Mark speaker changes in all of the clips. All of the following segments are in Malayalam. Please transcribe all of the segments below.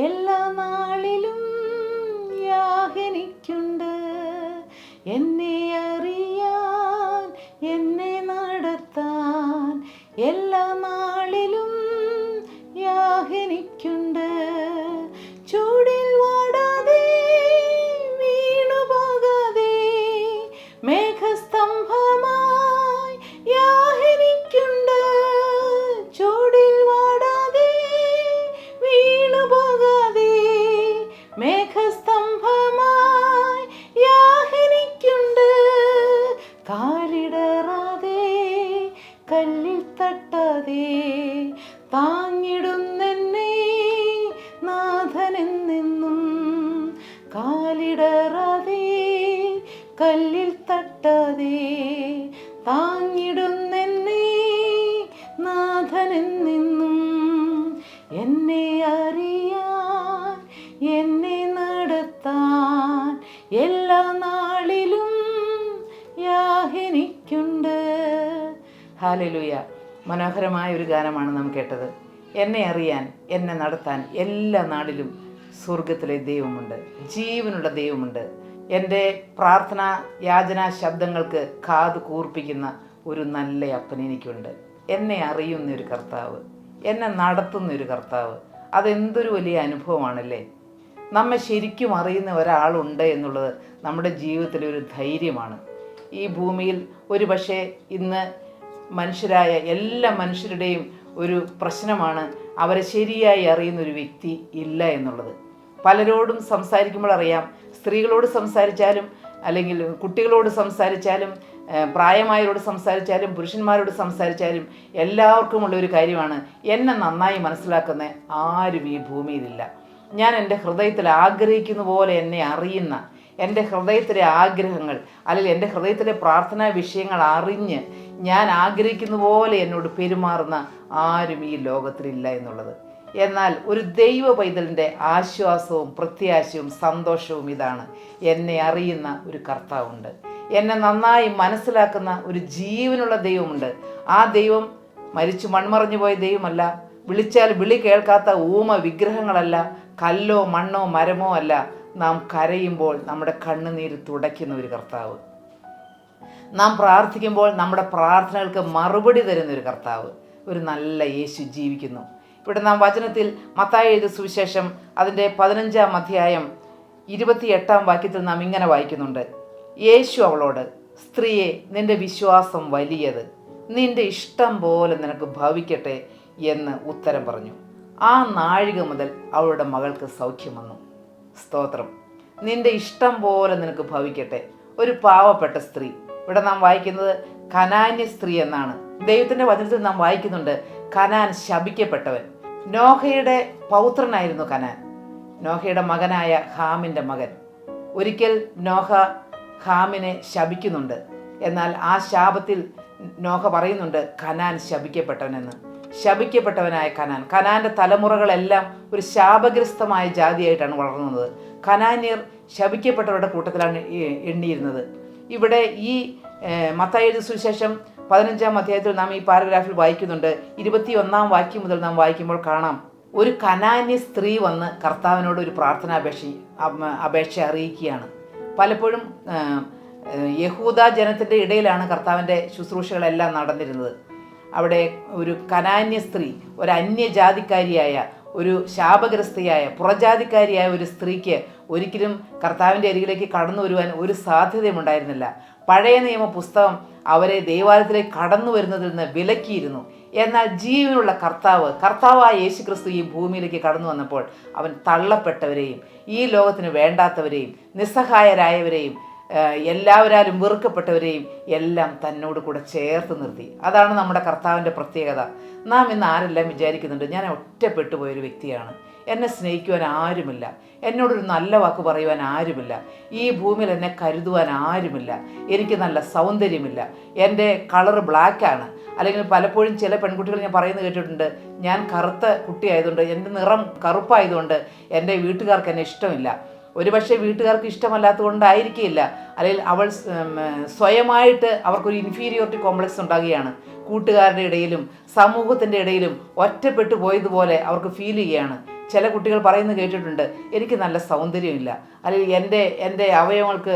Speaker 1: എല്ലാ നാളിലും യാഹെനിക്കുണ്ട്. എന്നെ അറിയാൻ, എന്നെ നടത്താൻ എല്ലാ നാളിലും യാഹെനിക്കുണ്ട്. ചൂടിൽ വാടാതെ വീണുപോകാതെ മേഘസ്തംഭമായി യാഹെനിക്കുണ്ട്. ചൂടിൽ വാടാതെ വീണുപോകാതെ മേഘസ്തംഭമായി യാഹെനിക്കുണ്ട്. കാലിടറാതെ കല്ലിൽ തട്ടാതെ താങ്ങിടുന്നെന്നെ നാഥനെന്നെന്നും. കാലിടറാതെ കല്ലിൽ തട്ടാതെ താങ്ങിടുന്നെന്നെ നാഥനെന്നെന്നും. എന്നെ അറിയാൻ, എന്നെ നടത്താൻ എല്ലാ നാളിലും യാഹെനിക്കുണ്ട്. ഹല്ലേലൂയ. മനോഹരമായ ഒരു ഗാനമാണ് നാം കേട്ടത്. എന്നെ അറിയാൻ, എന്നെ നടത്താൻ എല്ലാ നാളിലും സ്വർഗത്തിലെ ദൈവമുണ്ട്, ജീവനുള്ള ദൈവമുണ്ട്. എൻ്റെ പ്രാർത്ഥന യാചനാ ശബ്ദങ്ങൾക്ക് കാത് കൂർപ്പിക്കുന്ന ഒരു നല്ല അപ്പൻ എനിക്കുണ്ട്. എന്നെ അറിയുന്ന ഒരു കർത്താവ്, എന്നെ നടത്തുന്ന ഒരു കർത്താവ്. അതെന്തൊരു വലിയ അനുഭവമാണല്ലേ. നമ്മെ ശരിക്കും അറിയുന്ന ഒരാളുണ്ട് എന്നുള്ളത് നമ്മുടെ ജീവിതത്തിലെ ഒരു ധൈര്യമാണ്. ഈ ഭൂമിയിൽ ഒരു പക്ഷേ ഇന്ന് മനുഷ്യരായ എല്ലാ മനുഷ്യരുടെയും ഒരു പ്രശ്നമാണ് അവരെ ശരിയായി അറിയുന്നൊരു വ്യക്തി ഇല്ല എന്നുള്ളത്. പലരോടും സംസാരിക്കുമ്പോൾ അറിയാം, സ്ത്രീകളോട് സംസാരിച്ചാലും അല്ലെങ്കിൽ കുട്ടികളോട് സംസാരിച്ചാലും പ്രായമായവരോട് സംസാരിച്ചാലും പുരുഷന്മാരോട് സംസാരിച്ചാലും എല്ലാവർക്കുമുള്ള ഒരു കാര്യമാണ്, എന്നെ നന്നായി മനസ്സിലാക്കുന്ന ആരും ഈ ഭൂമിയിലില്ല. ഞാൻ എൻ്റെ ഹൃദയത്തിൽ ആഗ്രഹിക്കുന്ന പോലെ എന്നെ അറിയുന്ന, എൻ്റെ ഹൃദയത്തിലെ ആഗ്രഹങ്ങൾ അല്ലെങ്കിൽ എൻ്റെ ഹൃദയത്തിലെ പ്രാർത്ഥനാ വിഷയങ്ങൾ അറിഞ്ഞ് ഞാൻ ആഗ്രഹിക്കുന്ന പോലെ എന്നോട് പെരുമാറുന്ന ആരും ഈ ലോകത്തിലില്ല എന്നുള്ളത്. എന്നാൽ ഒരു ദൈവ പൈതലിൻ്റെ ആശ്വാസവും പ്രത്യാശയും സന്തോഷവും ഇതാണ്, എന്നെ അറിയുന്ന ഒരു കർത്താവുണ്ട്, എന്നെ നന്നായി മനസ്സിലാക്കുന്ന ഒരു ജീവനുള്ള ദൈവമുണ്ട്. ആ ദൈവം മരിച്ചു മൺമറഞ്ഞു പോയ ദൈവമല്ല, വിളിച്ചാൽ വിളി കേൾക്കാത്ത ഊമ വിഗ്രഹങ്ങളല്ല, കല്ലോ മണ്ണോ മരമോ അല്ല. നാം കരയുമ്പോൾ നമ്മുടെ കണ്ണുനീര് തുടയ്ക്കുന്ന ഒരു കർത്താവ്, നാം പ്രാർത്ഥിക്കുമ്പോൾ നമ്മുടെ പ്രാർത്ഥനകൾക്ക് മറുപടി തരുന്ന ഒരു കർത്താവ്, ഒരു നല്ല യേശു ജീവിക്കുന്നു. ഇവിടെ നാം വചനത്തിൽ മത്തായി എഴുതിയ സുവിശേഷം അതിൻ്റെ 15-ാം അധ്യായം 28-ാം വാക്യത്തിൽ നാം ഇങ്ങനെ വായിക്കുന്നുണ്ട്. യേശു അവളോട്, സ്ത്രീയെ, നിന്റെ വിശ്വാസം വലിയത്, നിന്റെ ഇഷ്ടം പോലെ നിനക്ക് ഭവിക്കട്ടെ എന്ന് ഉത്തരം പറഞ്ഞു. ആ നാഴിക മുതൽ അവളുടെ മകൾക്ക് സൗഖ്യം വന്നു. സ്തോത്രം. നിന്റെ ഇഷ്ടം പോലെ നിനക്ക് ഭവിക്കട്ടെ. ഒരു പാവപ്പെട്ട സ്ത്രീ, ഇവിടെ നാം വായിക്കുന്നത് കനാന്യ സ്ത്രീ എന്നാണ്. ദൈവത്തിൻ്റെ വചനത്തിൽ നാം വായിക്കുന്നുണ്ട്, കനാൻ ശപിക്കപ്പെട്ടവൻ. നോഹയുടെ പൗത്രനായിരുന്നു കനാൻ, നോഹയുടെ മകനായ ഹാമിൻ്റെ മകൻ. ഒരിക്കൽ നോഹ ഹാമിനെ ശപിക്കുന്നുണ്ട്. എന്നാൽ ആ ശാപത്തിൽ നോഹ പറയുന്നുണ്ട്, കനാൻ ശപിക്കപ്പെട്ടവനെന്ന്. ശപിക്കപ്പെട്ടവനായ കനാൻ്റെ തലമുറകളെല്ലാം ഒരു ശാപഗ്രസ്തമായ ജാതിയായിട്ടാണ് വളർന്നത്. കനാന്യർ ശപിക്കപ്പെട്ടവരുടെ കൂട്ടത്തിലാണ് എണ്ണിയിരുന്നത്. ഇവിടെ ഈ മത്തായി എഴുതിയ സുവിശേഷം 15-ാം അധ്യായത്തിൽ നാം ഈ പാരഗ്രാഫിൽ വായിക്കുന്നുണ്ട്. 21-ാം വാക്യം മുതൽ നാം വായിക്കുമ്പോൾ കാണാം, ഒരു കനാന്യ സ്ത്രീ വന്ന് കർത്താവിനോട് ഒരു അപേക്ഷ അറിയിക്കുകയാണ്. പലപ്പോഴും യഹൂദ ജനത്തിൻ്റെ ഇടയിലാണ് കർത്താവിൻ്റെ ശുശ്രൂഷകളെല്ലാം നടന്നിരുന്നത്. അവിടെ ഒരു കനാന്യ സ്ത്രീ, ഒരു അന്യജാതിക്കാരിയായ, ഒരു ശാപഗ്രസ്തയായ പുറജാതിക്കാരിയായ ഒരു സ്ത്രീക്ക് ഒരിക്കലും കർത്താവിൻ്റെ അരികിലേക്ക് കടന്നു വരുവാൻ ഒരു സാധ്യതയുമുണ്ടായിരുന്നില്ല. പഴയ നിയമ പുസ്തകം അവരെ ദൈവാലയത്തിലേക്ക് കടന്നു വരുന്നതിൽ നിന്ന് വിലക്കിയിരുന്നു. എന്നാൽ ജീവനുള്ള കർത്താവായ യേശു ക്രിസ്തു ഈ ഭൂമിയിലേക്ക് കടന്നു വന്നപ്പോൾ അവൻ തള്ളപ്പെട്ടവരെയും ഈ ലോകത്തിന് വേണ്ടാത്തവരെയും നിസ്സഹായരായവരെയും എല്ലാവരാലും വെറുക്കപ്പെട്ടവരെയും എല്ലാം തന്നോട് കൂടെ ചേർത്ത് നിർത്തി. അതാണ് നമ്മുടെ കർത്താവിൻ്റെ പ്രത്യേകത. നാം ഇന്ന് ആരെല്ലാം വിചാരിക്കുന്നുണ്ട്, ഞാൻ ഒറ്റപ്പെട്ടു പോയൊരു വ്യക്തിയാണ്, എന്നെ സ്നേഹിക്കുവാൻ ആരുമില്ല, എന്നോടൊരു നല്ല വാക്ക് പറയുവാൻ ആരുമില്ല, ഈ ഭൂമിയിൽ എന്നെ കരുതുവാൻ ആരുമില്ല, എനിക്ക് നല്ല സൗന്ദര്യമില്ല, എൻ്റെ കളർ ബ്ലാക്കാണ്. അല്ലെങ്കിൽ പലപ്പോഴും ചില പെൺകുട്ടികൾ ഞാൻ പറയുന്നത് കേട്ടിട്ടുണ്ട്, ഞാൻ കറുത്ത കുട്ടിയായതുകൊണ്ട്, എൻ്റെ നിറം കറുപ്പായതുകൊണ്ട് എൻ്റെ വീട്ടുകാർക്ക് എന്നെ ഇഷ്ടമില്ല. ഒരുപക്ഷെ വീട്ടുകാർക്ക് ഇഷ്ടമല്ലാത്തത് കൊണ്ടായിരിക്കില്ല, അല്ലെങ്കിൽ അവൾ സ്വയമായിട്ട് അവർക്കൊരു ഇൻഫീരിയോറിറ്റി കോംപ്ലക്സ് ഉണ്ടാകുകയാണ്. കൂട്ടുകാരുടെ ഇടയിലും സമൂഹത്തിൻ്റെ ഇടയിലും ഒറ്റപ്പെട്ടു പോയതുപോലെ അവർക്ക് ഫീൽ ചെയ്യുകയാണ്. ചില കുട്ടികൾ പറയുന്നത് കേട്ടിട്ടുണ്ട്, എനിക്ക് നല്ല സൗന്ദര്യമില്ല, അല്ലെങ്കിൽ എൻ്റെ അവയവങ്ങൾക്ക്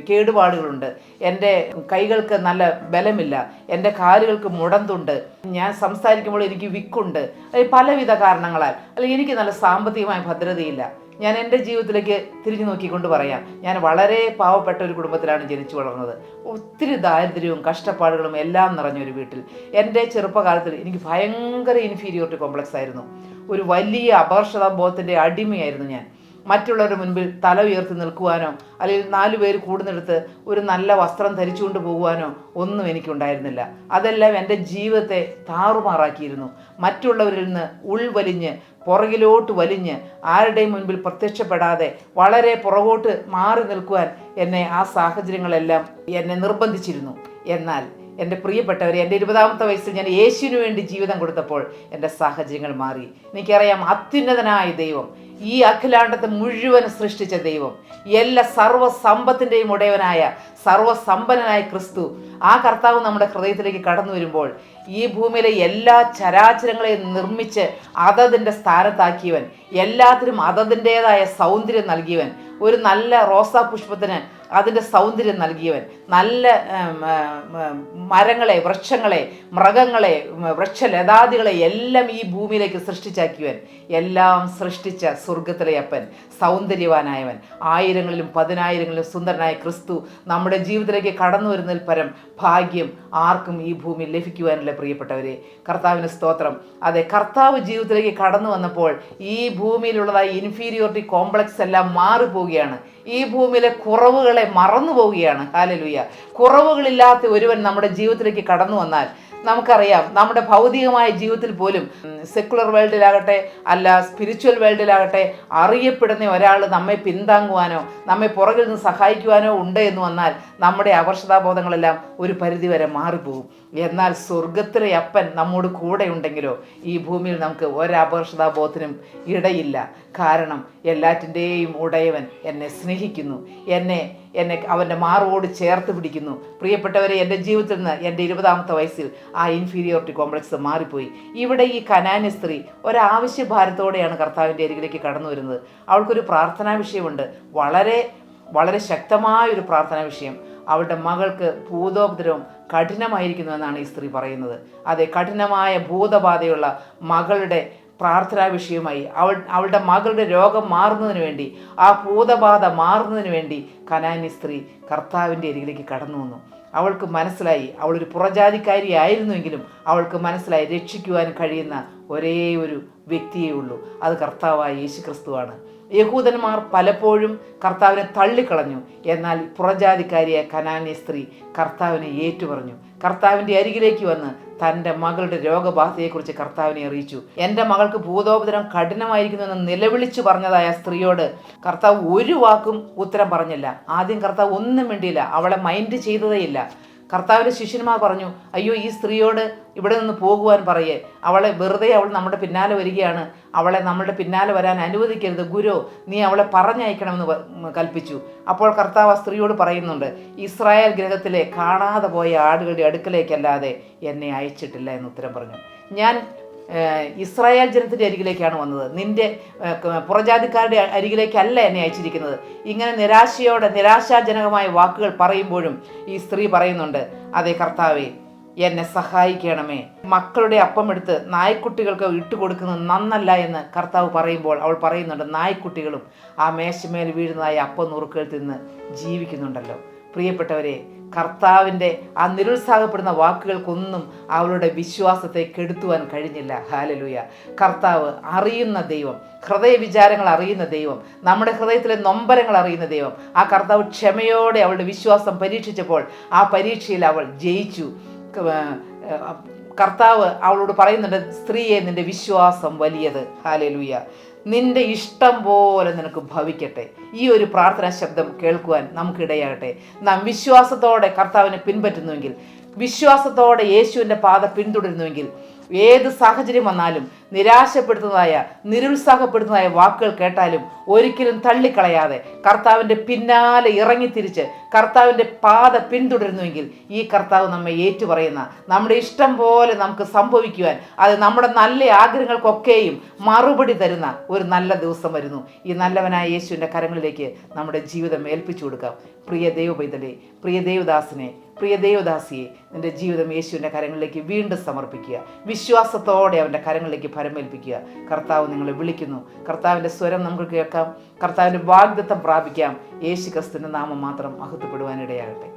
Speaker 1: കേടുപാടുകളുണ്ട്, എൻ്റെ കൈകൾക്ക് നല്ല ബലമില്ല, എൻ്റെ കാലുകൾക്ക് മുടന്തുണ്ട്, ഞാൻ സംസാരിക്കുമ്പോൾ എനിക്ക് വിക്കുണ്ട്, അല്ലെങ്കിൽ പലവിധ കാരണങ്ങളാൽ, അല്ലെങ്കിൽ എനിക്ക് നല്ല സാമ്പത്തികമായ ഭദ്രതയില്ല. ഞാൻ എൻ്റെ ജീവിതത്തിലേക്ക് തിരിഞ്ഞു നോക്കിക്കൊണ്ട് പറയാം, ഞാൻ വളരെ പാവപ്പെട്ട ഒരു കുടുംബത്തിലാണ് ജനിച്ചു വളർന്നത്. ഒത്തിരി ദാരിദ്ര്യവും കഷ്ടപ്പാടുകളും എല്ലാം നിറഞ്ഞൊരു വീട്ടിൽ. എൻ്റെ ചെറുപ്പകാലത്തിൽ എനിക്ക് ഭയങ്കര ഇൻഫീരിയോറിറ്റി കോംപ്ലക്സ് ആയിരുന്നു. ഒരു വലിയ അപകർഷതാബോധത്തിൻ്റെ അടിമയായിരുന്നു ഞാൻ. മറ്റുള്ളവരുടെ മുൻപിൽ തല ഉയർത്തി നിൽക്കുവാനോ, അല്ലെങ്കിൽ 4 പേര് കൂടുന്നിടത്ത് ഒരു നല്ല വസ്ത്രം ധരിച്ചുകൊണ്ട് പോകുവാനോ ഒന്നും എനിക്കുണ്ടായിരുന്നില്ല. അതെല്ലാം എൻ്റെ ജീവിതത്തെ താറുമാറാക്കിയിരുന്നു. മറ്റുള്ളവരിൽ നിന്ന് ഉൾവലിഞ്ഞ് പുറകിലോട്ട് വലിഞ്ഞ് ആരുടെയും മുൻപിൽ പ്രത്യക്ഷപ്പെടാതെ വളരെ പുറകോട്ട് മാറി നിൽക്കുവാൻ ആ സാഹചര്യങ്ങളെല്ലാം എന്നെ നിർബന്ധിച്ചിരുന്നു. എന്നാൽ എൻ്റെ പ്രിയപ്പെട്ടവരെ, എൻ്റെ 20ാമത്തെ വയസ്സിൽ ഞാൻ യേശുവിന് വേണ്ടി ജീവിതം കൊടുത്തപ്പോൾ എൻ്റെ സാഹചര്യങ്ങൾ മാറി. എനിക്കറിയാം, അത്യുന്നതനായ ദൈവം, ഈ അഖിലാണ്ടത്തെ മുഴുവൻ സൃഷ്ടിച്ച ദൈവം, എല്ലാ സർവ്വസമ്പത്തിൻ്റെയും ഉടയവനായ സർവ്വസമ്പന്നനായ ക്രിസ്തു, ആ കർത്താവ് നമ്മുടെ ഹൃദയത്തിലേക്ക് കടന്നു വരുമ്പോൾ ഈ ഭൂമിയിലെ എല്ലാ ചരാചരങ്ങളെയും നിർമ്മിച്ച് അതതിൻ്റെ സ്ഥാനത്താക്കിയവൻ, എല്ലാത്തിനും അതതിൻ്റേതായ സൗന്ദര്യം നൽകിയവൻ, ഒരു നല്ല റോസാ പുഷ്പത്തിന് അതിൻ്റെ സൗന്ദര്യം നൽകിയവൻ, നല്ല മരങ്ങളെ, വൃക്ഷങ്ങളെ, മൃഗങ്ങളെ, വൃക്ഷലതാദികളെ എല്ലാം ഈ ഭൂമിയിലേക്ക് സൃഷ്ടിച്ചാക്കിയവൻ, എല്ലാം സൃഷ്ടിച്ച സ്വർഗത്തിലെ അപ്പൻ, സൗന്ദര്യവാനായവൻ, ആയിരങ്ങളിലും 10,000ങ്ങളിലും സുന്ദരനായ ക്രിസ്തു നമ്മുടെ ജീവിതത്തിലേക്ക് കടന്നു വരുന്നതിൽ പരം ഭാഗ്യം ആർക്കും ഈ ഭൂമിയിൽ ലഭിക്കുവാനില്ല. പ്രിയപ്പെട്ടവരെ, കർത്താവിന് സ്തോത്രം. അതെ, കർത്താവ് ജീവിതത്തിലേക്ക് കടന്നു വന്നപ്പോൾ ഈ ഭൂമിയിലുള്ളതായ ഇൻഫീരിയോറിറ്റി കോംപ്ലക്സ് എല്ലാം മാറിപ്പോവുകയാണ്. ഈ ഭൂമിയിലെ കുറവുകളെ മറന്നു പോവുകയാണ്. ഹല്ലേലൂയ. കുറവുകളില്ലാത്ത ഒരുവൻ നമ്മുടെ ജീവിതത്തിലേക്ക് കടന്നു വന്നാൽ നമുക്കറിയാം, നമ്മുടെ ഭൗതികമായ ജീവിതത്തിൽ പോലും, സെക്കുലർ വേൾഡിലാകട്ടെ അല്ല സ്പിരിച്വൽ വേൾഡിലാകട്ടെ, അറിയപ്പെടുന്ന ഒരാൾ നമ്മെ പിന്താങ്ങുവാനോ നമ്മെ പുറകിൽ നിന്ന് സഹായിക്കുവാനോ ഉണ്ട് എന്ന് വന്നാൽ നമ്മുടെ അപകർഷതാബോധങ്ങളെല്ലാം ഒരു പരിധിവരെ മാറിപ്പോകും. എന്നാൽ സ്വർഗത്തിലെ അപ്പൻ നമ്മോട് കൂടെ ഉണ്ടെങ്കിലോ ഈ ഭൂമിയിൽ നമുക്ക് ഒരപകർഷതാബോധത്തിനും ഇടയില്ല. കാരണം എല്ലാറ്റിൻ്റെയും ഉടയവൻ എന്നെ സ്നേഹിക്കുന്നു, എന്നെ അവൻ്റെ മാറോട് ചേർത്ത് പിടിക്കുന്നു. പ്രിയപ്പെട്ടവരെ, എൻ്റെ ജീവിതത്തിൽ നിന്ന് എൻ്റെ 20ാമത്തെ വയസ്സിൽ ആ ഇൻഫീരിയോറിറ്റി കോംപ്ലക്സ് മാറിപ്പോയി. ഇവിടെ ഈ കനാന്യ സ്ത്രീ ഒരാവശ്യഭാരത്തോടെയാണ് കർത്താവിൻ്റെ അരികിലേക്ക് കടന്നു വരുന്നത്. അവൾക്കൊരു പ്രാർത്ഥനാ വിഷയമുണ്ട്, വളരെ വളരെ ശക്തമായൊരു പ്രാർത്ഥനാ വിഷയം. അവളുടെ മകൾക്ക് ഭൂതോപദ്രവം കഠിനമായിരിക്കുന്നു എന്നാണ് ഈ സ്ത്രീ പറയുന്നത്. അതെ, കഠിനമായ ഭൂതബാധയുള്ള മകളുടെ പ്രാർത്ഥനാ വിഷയമായി അവളുടെ മകളുടെ രോഗം മാറുന്നതിന് വേണ്ടി, ആ ഭൂതബാധ മാറുന്നതിന് വേണ്ടി കനാന്യ സ്ത്രീ കർത്താവിൻ്റെ അരികിലേക്ക് കടന്നു വന്നു. അവൾക്ക് മനസ്സിലായി, അവളൊരു പുറജാതിക്കാരി ആയിരുന്നുവെങ്കിലും അവൾക്ക് മനസ്സിലായി, രക്ഷിക്കുവാൻ കഴിയുന്ന ഒരേ ഒരു വ്യക്തിയേ ഉള്ളൂ, അത് കർത്താവായ യേശു ക്രിസ്തുവാണ്. യഹൂദന്മാർ പലപ്പോഴും കർത്താവിനെ തള്ളിക്കളഞ്ഞു. എന്നാൽ പുറജാതിക്കാരിയായ കനാന്യ സ്ത്രീ കർത്താവിനെ ഏറ്റുപറഞ്ഞു. കർത്താവിൻ്റെ അരികിലേക്ക് വന്ന് തൻ്റെ മകളുടെ രോഗബാധയെക്കുറിച്ച് കർത്താവിനെ അറിയിച്ചു. എൻ്റെ മകൾക്ക് ഭൂതോപദ്രവം കഠിനമായിരിക്കുന്നുവെന്ന് നിലവിളിച്ചു പറഞ്ഞതായ സ്ത്രീയോട് കർത്താവ് ഒരു വാക്കും ഉത്തരം പറഞ്ഞില്ല. ആദ്യം കർത്താവ് ഒന്നും മിണ്ടിയില്ല, അവളെ മൈൻഡ് ചെയ്തതേയില്ല. കർത്താവിൻ്റെ ശിഷ്യന്മാർ പറഞ്ഞു, അയ്യോ, ഈ സ്ത്രീയോട് ഇവിടെ നിന്ന് പോകുവാൻ പറയേ, അവൾ നമ്മുടെ പിന്നാലെ വരികയാണ്, അവളെ നമ്മുടെ പിന്നാലെ വരാൻ അനുവദിക്കരുത്, ഗുരു നീ അവളെ പറഞ്ഞയക്കണമെന്ന് കൽപ്പിച്ചു. അപ്പോൾ കർത്താവ് ആ സ്ത്രീയോട് പറയുന്നുണ്ട്, ഇസ്രായേൽ ഗൃഹത്തിലെ കാണാതെ പോയ ആടുകളുടെ അടുക്കലേക്കല്ലാതെ എന്നെ അയച്ചിട്ടില്ല എന്ന് ഉത്തരം പറഞ്ഞു. ഞാൻ ഇസ്രായേൽ ജനത്തിൻ്റെ അരികിലേക്കാണ് വന്നത്, നിന്റെ പുറജാതിക്കാരുടെ അരികിലേക്കല്ല എന്നെ അയച്ചിരിക്കുന്നത്. ഇങ്ങനെ നിരാശാജനകമായ വാക്കുകൾ പറയുമ്പോഴും ഈ സ്ത്രീ പറയുന്നുണ്ട്, അതെ കർത്താവേ, എന്നെ സഹായിക്കണമേ. മക്കളുടെ അപ്പം എടുത്ത് നായ്ക്കുട്ടികൾക്ക് ഇട്ടുകൊടുക്കുന്നത് നന്നല്ല എന്ന് കർത്താവ് പറയുമ്പോൾ അവൾ പറയുന്നുണ്ട്, നായ്ക്കുട്ടികളും ആ മേശമേൽ വീഴുന്നതായ അപ്പം നുറുക്കുകൾ തിന്ന് ജീവിക്കുന്നുണ്ടല്ലോ. പ്രിയപ്പെട്ടവരെ, കർത്താവിൻ്റെ ആ നിരുത്സാഹപ്പെടുന്ന വാക്കുകൾക്കൊന്നും അവളുടെ വിശ്വാസത്തെ കെടുത്തുവാൻ കഴിഞ്ഞില്ല. ഹല്ലേലൂയ. കർത്താവ് അറിയുന്ന ദൈവം, ഹൃദയവിചാരങ്ങൾ അറിയുന്ന ദൈവം, നമ്മുടെ ഹൃദയത്തിലെ നൊമ്പരങ്ങൾ അറിയുന്ന ദൈവം. ആ കർത്താവ് ക്ഷമയോടെ അവളുടെ വിശ്വാസം പരീക്ഷിച്ചപ്പോൾ ആ പരീക്ഷയിൽ അവൾ ജയിച്ചു. കർത്താവ് അവളോട് പറയുന്നുണ്ട്, സ്ത്രീയെ, നിന്റെ വിശ്വാസം വലിയത്. ഹല്ലേലൂയ. നിന്റെ ഇഷ്ടം പോലെ നിനക്ക് ഭവിക്കട്ടെ. ഈ ഒരു പ്രാർത്ഥനാ ശബ്ദം കേൾക്കുവാൻ നമുക്കിടയാകട്ടെ. നാം വിശ്വാസത്തോടെ കർത്താവിനെ പിൻപറ്റുന്നുവെങ്കിൽ, വിശ്വാസത്തോടെ യേശുവിൻ്റെ പാത പിന്തുടരുന്നുവെങ്കിൽ, ഏത് സാഹചര്യം വന്നാലും നിരാശപ്പെടുത്തുന്നതായ നിരുത്സാഹപ്പെടുത്തുന്നതായ വാക്കുകൾ കേട്ടാലും ഒരിക്കലും തള്ളിക്കളയാതെ കർത്താവിൻ്റെ പിന്നാലെ ഇറങ്ങിത്തിരിച്ച് കർത്താവിൻ്റെ പാത പിന്തുടരുന്നുവെങ്കിൽ ഈ കർത്താവ് നമ്മെ ഏറ്റുപറയുന്ന, നമ്മുടെ ഇഷ്ടം പോലെ നമുക്ക് സംഭവിക്കുവാൻ, അത് നമ്മുടെ നല്ല ആഗ്രഹങ്ങൾക്കൊക്കെയും മറുപടി തരുന്ന ഒരു നല്ല ദിവസം വരുന്നു. ഈ നല്ലവനായ യേശുവിൻ്റെ കരങ്ങളിലേക്ക് നമ്മുടെ ജീവിതം ഏൽപ്പിച്ചു കൊടുക്കാം. പ്രിയ ദൈവപൈതലേ, പ്രിയ ദേവദാസനെ, പ്രിയ ദേവദാസിയെ, നിൻ്റെ ജീവിതം യേശുവിൻ്റെ കരങ്ങളിലേക്ക് വീണ്ടും സമർപ്പിക്കുക. വിശ്വാസത്തോടെ അവൻ്റെ കരങ്ങളിലേക്ക് ഫലമേൽപ്പിക്കുക. കർത്താവ് നിങ്ങളെ വിളിക്കുന്നു. കർത്താവിൻ്റെ സ്വരം നമുക്ക് കേൾക്കാം. കർത്താവിൻ്റെ വാഗ്ദത്തം പ്രാപിക്കാം. യേശു ക്രിസ്തുവിൻ്റെ നാമം മാത്രം മഹത്വപ്പെടുവാനിടയാകട്ടെ.